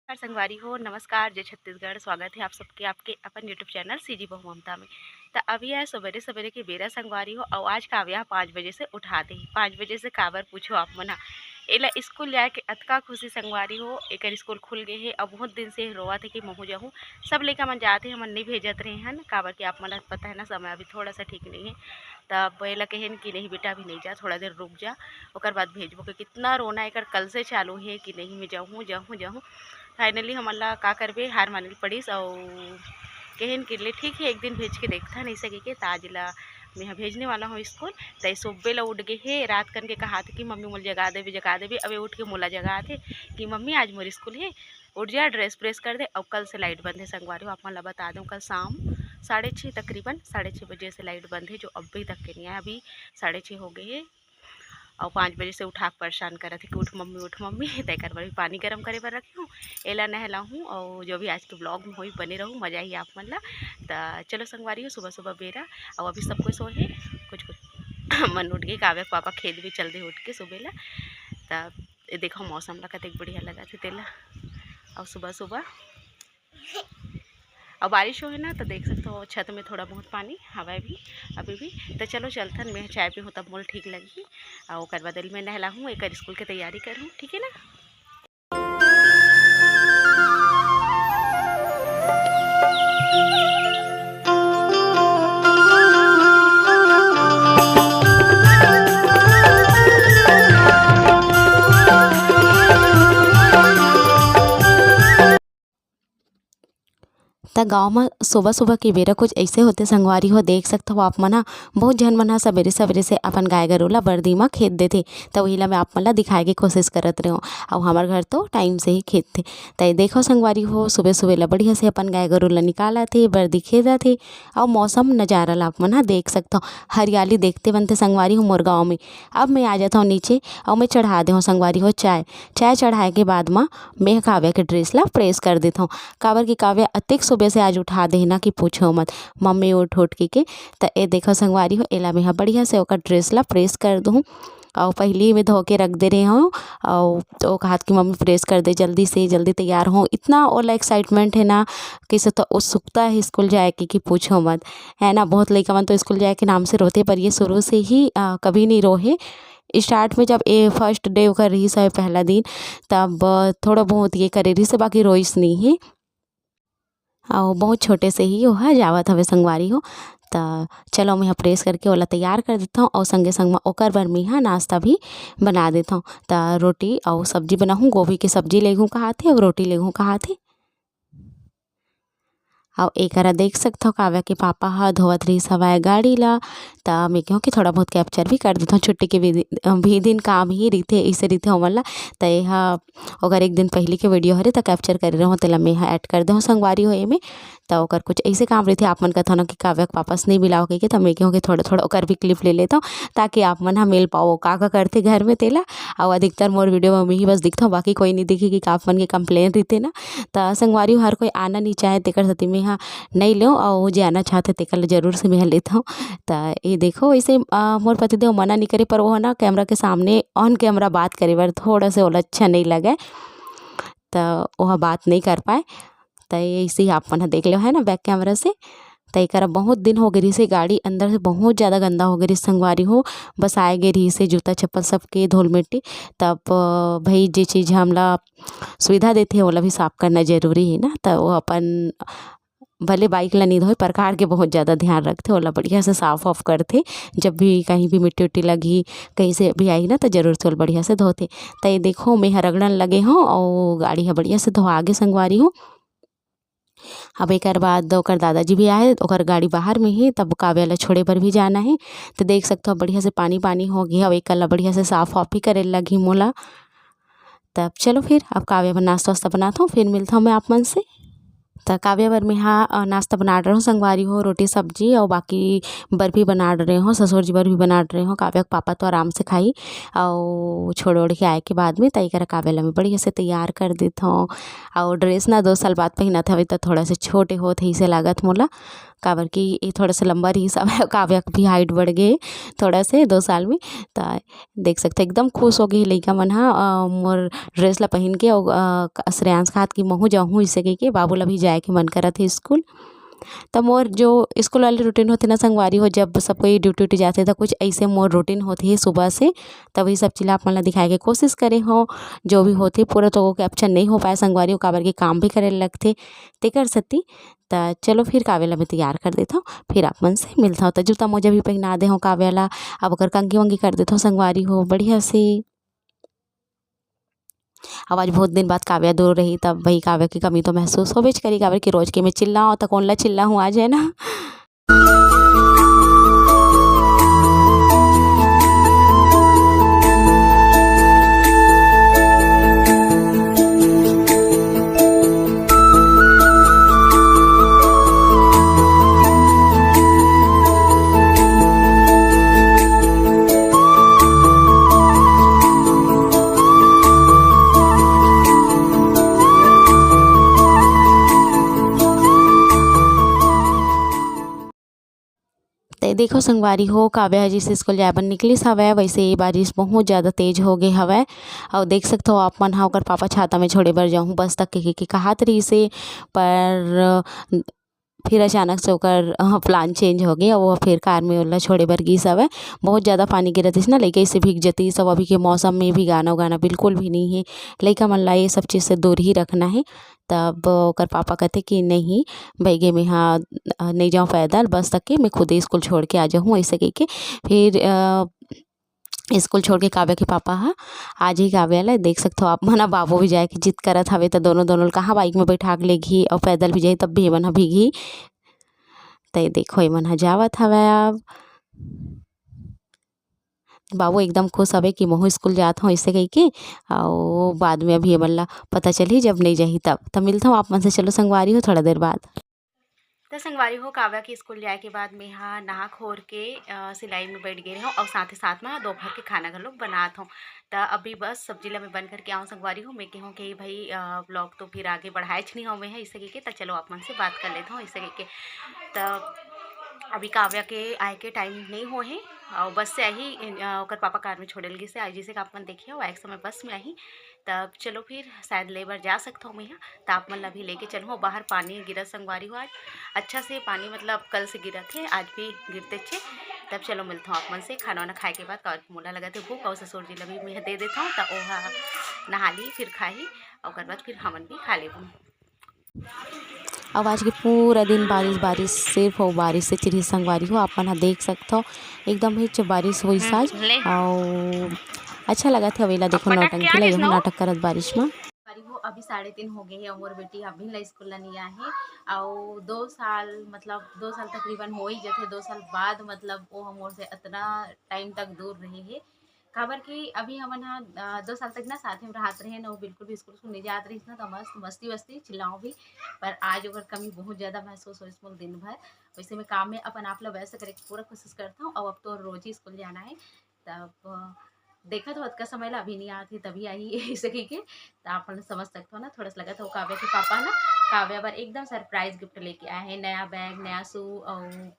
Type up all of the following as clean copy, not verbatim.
नमस्कार संगवारी हो, नमस्कार जय छत्तीसगढ़। स्वागत है आप सबके आपके अपन यूट्यूब चैनल सीजी बहू ममता में। तो अभी है सवेरे सवेरे के बेरा संगवारी हो और आज काव्या 5 बजे से उठा दे। 5 बजे से काबर पूछो आप मना एला स्कूल जाए के अतका खुशी संगवारी हो। एक स्कूल खुल गए है। अब बहुत दिन से रोआ थे कि महू जाऊँ। सब लड़का मन जाते हैं, मन नहीं भेजत रहे हैं काबर कि आप मन पता है ना, समय अभी थोड़ा सा ठीक नहीं है। तब एला कहेन कि नहीं बेटा अभी नहीं जा, थोड़ा देर रुक जा, ओकर बाद भेजबो। कि कितना रोना एक कल से चालू है कि नहीं मैं जाऊँ जाऊँ जाऊँ। फाइनली हमन ला का करबे, हार मानिल पड़िस और कहेन कि ले ठीक है एक दिन भेज के देखता नहीं सके के ताज ला मैं यहाँ भेजने वाला हूँ स्कूल। तय सुबह ला उठ गए है, रात कन के कहा थे कि मम्मी मोल जगा देवे। अबे उठ के मोला जगा थे कि मम्मी आज मोर स्कूल है, उठ जा ड्रेस प्रेस कर दे। और कल से लाइट बंद है संगवारी हो। आप मन ला बता दूँ कल शाम 6:30 तकरीबन 6:30 बजे से लाइट बंद है, जो अभी तक के नहीं आया। अभी 6:30 हो गए है और 5 बजे से उठा परेशान कर रहे थे कि उठ मम्मी तय कर बड़ी पानी गर्म करे बर रखी हूँ, एला नहला हूँ। और जो भी आज के ब्लॉग में हो बने रहूँ, मज़ा ही आप मन ला। तो चलो संगवारी हो, सुबह सुबह बेरा और अभी सब कोई सोए कुछ कुछ मन उठ गई। काव्या पापा खेत भी चल दे उठ के सुबह ला। तो देखो मौसम ला कतेक बढ़िया लगा थे तेला और सुबह सुबह और बारिश हो है ना, तो देख सकते हो छत में थोड़ा बहुत पानी हवा भी अभी भी। तो चलो चलथन मैं चाय पी हूँ तब मोल ठीक लगी और ओकर बदल में नहला हूँ, एक स्कूल की तैयारी करूँ, ठीक है ना। त गाँव में सुबह सुबह के बेरा कुछ ऐसे होते संगवारी हो। देख सकते हो आप मन ह बहुत झन मन ह सवेरे सवेरे से अपन गाय गरू ला बरदी में खेत देथे। तो वही ला मैं आप मन ला दिखाए के कोशिश करत रही हूँ। और हमार घर तो टाइम से ही खेत थे। तो देखो संगवारी हो, सुबह सुबह ला बढ़िया से अपन गाय गरू ला निकाला थे, बरदी खेदा थे। और मौसम नज़ारा ला आप मन ह देख सकते हो, हरियाली देखते बनते संगवारी हो मोर गाँव में। अब मैं आ जाता हूँ नीचे और मैं चढ़ा दे हूँ संगवारी हो चाय चढ़ाए के बाद में मैं काव्या के ड्रेस ला प्रेस कर देता हूँ। काबर की काव्या अतिक सुबह से आज उठा दे ना कि पूछो मत, मम्मी उठ के। तो ए देखो संगवारी हो, एला मैं बढ़िया से ओकर ड्रेस ला प्रेस कर दूँ। और पहले ही मैं धो के रख दे रही हूँ। और तो कहा कि मम्मी प्रेस कर दे जल्दी से, जल्दी तैयार हो। इतना ओला एक्साइटमेंट है ना, किसे तो उत्सुकता है स्कूल जाए कि पूछो मत, है ना। बहुत लड़का मन तो स्कूल जाए के नाम से रोते, पर ये शुरू से ही कभी नहीं रोहे। स्टार्ट में जब ए फर्स्ट डे कर रही है पहला दिन, तब थोड़ा बहुत ये करे रही से, बाकी रोइस नहीं है। और बहुत छोटे से ही वह जावत हवे संगवारी हो। तो चलो मैं प्रेस करके ओला तैयार कर देता हूँ। और संगे संग में ओकर बर मैं नाश्ता भी बना देता हूँ। तो रोटी और सब्जी बनाऊँ, गोभी की सब्जी लेगूँ कहा थे और रोटी लेगूँ कहा थे। और एकरा देख सकते हो काव्या के पापा ह धोवत रही सवाए गाड़ी ला। तो मैं कहूँ कि थोड़ा बहुत कैप्चर भी कर देता हूँ। छुट्टी के भी दिन काम ही रीते इसे रीते हमन ला। तो यह अगर एक दिन पहले के वीडियो हरे तो कैप्चर कर रहे हो, तेला मैं ऐड कर दे संगवारी हो एमे। तो ओकर कुछ ऐसे काम रही थे आप मन कथन कि काव्या के वापस नहीं मिलाओ कह के। तो मैं कहूँ कि थोड़ा थोड़ा ओकर भी क्लिप ले लेता हूँ, ताकि आप मन हाँ मिल पाओ का करते घर में तेला। और अधिकतर मोर वीडियो में मैं ही बस दिखता हूँ, बाकी कोई नहीं दिखी कि आप मन के कंप्लेन रहते ना। तो संगवारी हर कोई आना नहीं चाहे तेकर सती में हाँ नहीं लो, और जे आना चाहते तेकर जरूर से मैं लेता हूँ। तो ये देखो ऐसे मोर पतिदेव मना नहीं करे, पर वो ना कैमरा के सामने ऑन कैमरा बात करे बार थोड़ा से ओला अच्छा नहीं लगे, तो वह बात नहीं कर पाए। तो ऐसे ही आप मन देख लो है ना बैक कैमरा से। तो एक बहुत दिन हो गई से गाड़ी अंदर से बहुत ज़्यादा गंदा हो गई संगवारी हो। बस आए गए रही से जूता चप्पल सबके धूल मिट्टी। तब भाई जे चीज़ हमला सुविधा देते हैं ओला भी साफ करना जरूरी है ना। तो वो अपन भले बाइक ला नहीं धोए, पर कार के बहुत ज़्यादा ध्यान रखते, ओला बढ़िया से साफ ऑफ करते। जब भी कहीं भी मिट्टी उट्टी लगी कहीं से भी आई ना, तो जरूर से बढ़िया से धोते। तो ये देखो मैं रगड़न लगे हूँ और गाड़ी है बढ़िया से धो आगे संगवारी हूँ। अब एक बाद ओकर दादाजी भी आए, ओकर गाड़ी बाहर में ही, तब काव्या ला छोड़े पर भी जाना है। तो देख सकते हो बढ़िया से पानी पानी हो गया। अब एक ला बढ़िया से साफ ऑफ ही करे लगी मोला। तब चलो फिर अब काव्या में नाश्ता वास्ता बनाता हूँ, फिर मिलता हूँ मैं आप मन से। तो काव्या बर में हाँ नाश्ता बना रहे हो संगवारी हो, रोटी सब्जी और बाकी बर्फी बना रहे हो, ससुर जी बर भी बना रहे हो। काव्या के पापा तो आराम से खाई और छोड़ ओड़ के आए के बाद में तय कर काव्या ला मैं बढ़िया से तैयार कर देता हूँ। और ड्रेस ना 2 साल बाद पहना था, अभी तो थोड़ा से छोटे होते ही से लागत मोला काबर की ये थोड़ा सा लंबा रही सब है। काव्या की भी हाइट बढ़ गई थोड़ा से 2 साल में। त देख सकते एकदम खुश हो गई लइका मन ह मोर ड्रेस ला पहिन के अउ श्रेयांश कहत कि महू जाहूँ अइसे कहिके बाबू ला भी जाए के मन करत हे स्कूल। त मोर जो स्कूल वाले रूटीन होथे ना संगवारी हो, जब सब कोई ड्यूटी उटी जाथे त कुछ ऐसे मोर रूटीन होथे हे सुबह से। तभी सब चीज़ आप मन ला दिखाए के कोशिश करे हओं। जो भी होथे पूरा तो कैप्चर नहीं हो पाए संगवारी हो, काबर के काम भी करे ल लगथे तेकर सेती। त चलो फिर काव्या ला मैं तैयार कर देथव, फिर आप मन से मिलथव। त जूता मोजा भी पहिना दे हओं काव्या ला, अब ओकर कंघी वंघी कर देथव संगवारी हो बढ़िया से। अब आज बहुत दिन बाद काव्या दूर रही, तब भाई काव्या की कमी तो महसूस होबेच करी, काबर की रोज के मैं चिल्लाऊँ त कौन ला चिल्लाहूँ आज, है ना। ते देखो संगवारी हो, काव्या ह जइसे स्कूल जाए बर निकलिस हवय, वैसे बारिश बहुत ज़्यादा तेज हो गे हवय। अउ देख सकथव आप मन ह ओकर पापा छाता में छोड़े बर जाहूँ बस तक कहिके कहत रहिस हे, पर फिर अचानक से ओकर प्लान चेंज हो गे, अउ फिर कार में ओला छोड़े बर गिस हवय। बहुत ज़्यादा पानी गिरत रहिस ना, लइका अइसे भीग जतिस। अब अभी के मौसम में भीगाना उगाना बिल्कुल भी नहीं हे। लइका मन ला ये सब चीज़ से दूर ही रखना हे। तब ओकर पापा कहथे कि नहीं भईगे मेंहा नहीं जाऊँ पैदल, बस तक के मैं खुदे स्कूल छोड़ के आ जाहूँ अइसे कहिके। फिर स्कूल छोड़ के काव्या के पापा ह आज ही काव्या ला देख सकथव आप मन ह, बाबू भी जाए के जिद करत हवे त दोनों ल कहाँ बाइक में बैठा के लेगही अउ पैदल भी जाही तब भी एमन ह भीगही। त ये देखो एमन ह जावत हवय अब। बाबू एकदम खुश हवे कि महू स्कूल जात हूँ अइसे कहिके। अउ बाद में अभी एमन ला पता चलही जब नहीं जाही तब। त मिलथव आप मन से, चलो संगवारी हो थोड़ा देर बाद। तो संगवारी हो, काव्या के स्कूल जाए के बाद में यहाँ नहा खोर के सिलाई में बैठ गए हूँ और साथ ही साथ में दोपहर के खाना घर लोग बनात हूँ। तो अभी बस सब्जी ला मैं बन करके आऊँ संगवारी हो। मैं कहूँ कि भाई ब्लॉग तो फिर आगे बढ़ाए नहीं हूँ मैं है इसे कह के। तो चलो आप मन से बात कर लेता हूँ इसे कह के। तो अभी काव्या के आए के टाइम नहीं हो है, और बस से आई ओकर पापा कार में छोड़े लगी से आई, जैसे कि आप मन देखिए एक समय बस में आई। तब चलो फिर शायद लेबर जा सकता हूँ मैं यहाँ, तो आप मन ला भी लेके चलूँ। बाहर पानी गिरत संगवारी हो आज अच्छा से पानी, मतलब कल से गिरत थे आज भी गिरते छे। तब चलो मिलता हूँ आप मन से खाना वाना खाए के बाद। और मोला लगा थे भूख, और ससुर जी ला भी मैं दे देता हूँ तो ओहा नहा ली फिर खाही, और ओकर बाद फिर हमन भी खा लेबू। अब आज के पूरा दिन बारिश बारिश सिर्फ अउ बारिश से चिरहिस संगवारी हो। आप मन ह देख सकथव एकदम ही बारिश होइस आज। ले अउ अच्छा लगत हे अवेला देखो पटक के नौटंकी आ ला गइस यहू ना वो। नाटक करत बारिश में। हो अभी 3:30 हो गए हैं और मोर बेटी अभी ला स्कूल ला नहीं आहे। और 2 साल, मतलब 2 साल तकरीबन हो ही जाते, 2 साल बाद मतलब वो मोर से इतना टाइम तक दूर रही है। काबर कि अभी हमन हा 2 साल तक ना साथ में रहत रहे ना, वो बिल्कुल भी स्कूल नहीं जात रही ना, तो मस्त मस्ती वस्ती चिल्लाऊँ भी। पर आज ओकर कमी बहुत ज़्यादा महसूस हो स्कूल दिन भर। वैसे मैं काम में अपन आप ला वैसे करे की पूरा कोशिश करता हूँ, और अब तो रोज ही स्कूल जाना है। तब देखा तो अतका समय ला अभी नहीं आती तभी आई ऐसे कही के। तो आप मन समझ सकते हो ना, थोड़ा सा लगा था। काव्या के पापा ना काव्या पर एकदम सरप्राइज गिफ्ट लेके आए हैं, नया बैग, नया शू और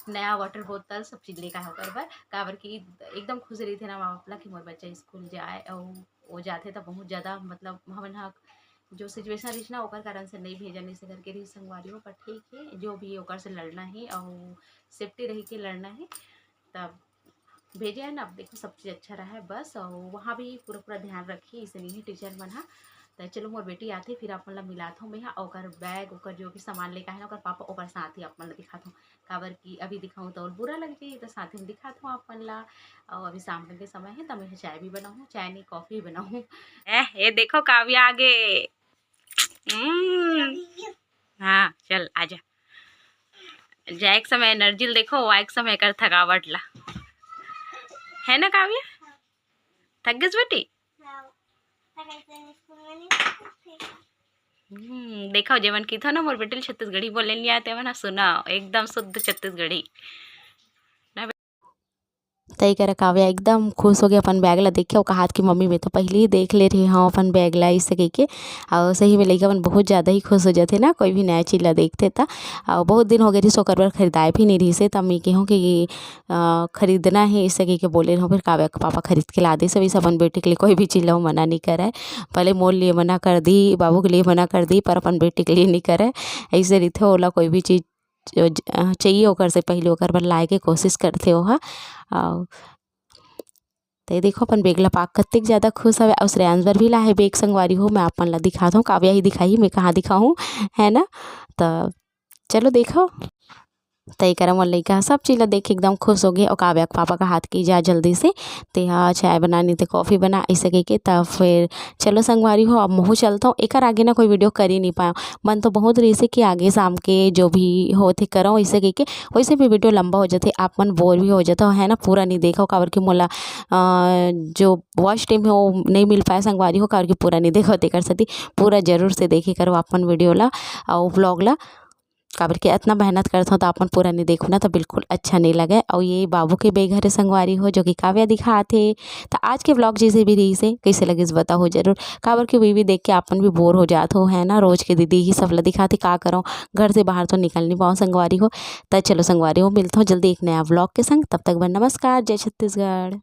नया वाटर बोतल, सब चीज़ लेकर आए ओकर बर। काबर की एकदम खुश रही थे ना माँ बाप ला कि मोर बच्चा स्कूल जाए, और वो जाते तो बहुत ज़्यादा, मतलब हमन हा जो सिचुएशन रही ना ओकर कारण से नहीं भेजन इसे करके रही संगवारी हो। पर ठीक है, जो भी ओकर से लड़ना है और सेफ्टी रही के लड़ना है, तब भेजे है ना। अब देखो सब चीज़ अच्छा रहा है बस, और वहाँ भी पूरा पूरा ध्यान रखिए इसे नहीं टीचर मन हा। तो चलो मोर बेटी आती फिर आप मन ला मिलात हूँ मैं यहाँ। ओकर बैग ओकर जो भी सामान लेकर है ओकर पापा ओकर साथ ही आप मन ला दिखात हूँ। काबर की अभी दिखाऊँ तो और बुरा लग जाए, तो साथ में दिखात हूँ आप मन ला। और अभी शाम के समय है तो मैं चाय भी बनाऊँ, चाय नहीं कॉफ़ी बनाऊँ। ये देखो काव्या आगे। हाँ चल आजा। जा एक समय एनर्जी देखो, एक समय कर थकावट ला, है ना काव्या? थक गई बेटी? देखो जेवन की था ना मोर बेटी छत्तीसगढ़ी बोले लिया तेवन सुना एकदम शुद्ध छत्तीसगढ़ी। तई करा काव्या एकदम खुश हो गया अपन बैग ला देख के। ओका हाथ की मम्मी में तो पहले ही देख ले रही हाँ अपन बैग ला ऐसे कह के। और सही में लइका मन बहुत ज़्यादा ही खुश हो जाते ना कोई भी नया चीज़ ला देखते ता। और बहुत दिन हो गए रही ओकर बर खरीदाए भी नहीं रही से, तब मैं कहूँ कि खरीदना है ऐसे कह के बोले रहो। फिर काव्या के पापा खरीद के ला दे सब अपन बेटी के लिए कोई भी चीज़ ला मना नहीं करे। पहले मोल लिए मना कर दी, बाबू के लिए मना कर दी, पर अपन बेटी के लिए नहीं करे। ऐसे रही ओला कोई भी चीज़ चाहिए ओकर से पहले ओकर बर लाए के कोशिश करथे ओहा। तो देखो अपन बेग ला पाक कतेक ज़्यादा खुश हवे। और श्रेयांश बर भी लाए बेग संगवारी हो, मैं अपन ला दिखाता हूँ। काव्या ही दिखाई, मैं कहाँ दिखाऊँ, है ना। तो चलो देखो। तय करा मोर लइका सब चीज़ ला देख के एकदम खुश हो गए। और काव्या के पापा का हाथ की जा जल्दी से तेहा चाय बनानी थे कॉफ़ी बना ऐसे कह के। तब फिर चलो संगवारी हो अब महू चलता हूँ। एकर आगे ना कोई वीडियो कर ही नहीं पाया। मन तो बहुत रही से कि आगे शाम के जो भी होते करो ऐसे कह के, वैसे भी वीडियो लंबा हो जाते, आप मन बोर भी हो जाता है ना। पूरा नहीं देखा काबर के मोला जो वॉच टाइम है वो नहीं मिल पाया संगवारी हो, काबर के पूरा नहीं देखो तेकर सती पूरा जरूर से देखे करो अपन वीडियो ला और व्लॉग ला। काबर के इतना मेहनत करता हूँ तो अपन पूरा नहीं देखो ना तो बिल्कुल अच्छा नहीं लगे। और ये बाबू के बेग हरे संगवारी हो जो कि काव्या दिखाते। तो आज के व्लॉग जैसे भी रही से कैसे लगे बताओ जरूर। काबर के भी देख के अपन भी बोर हो जाते हो है ना। रोज के दीदी ही सब ला दिखाते का करो, घर से बाहर तो निकल नहीं पाओ संगवारी हो। तो चलो संगवारी हो मिलता हूँ जल्दी एक नया व्लॉग के संग। तब तक नमस्कार, जय छत्तीसगढ़।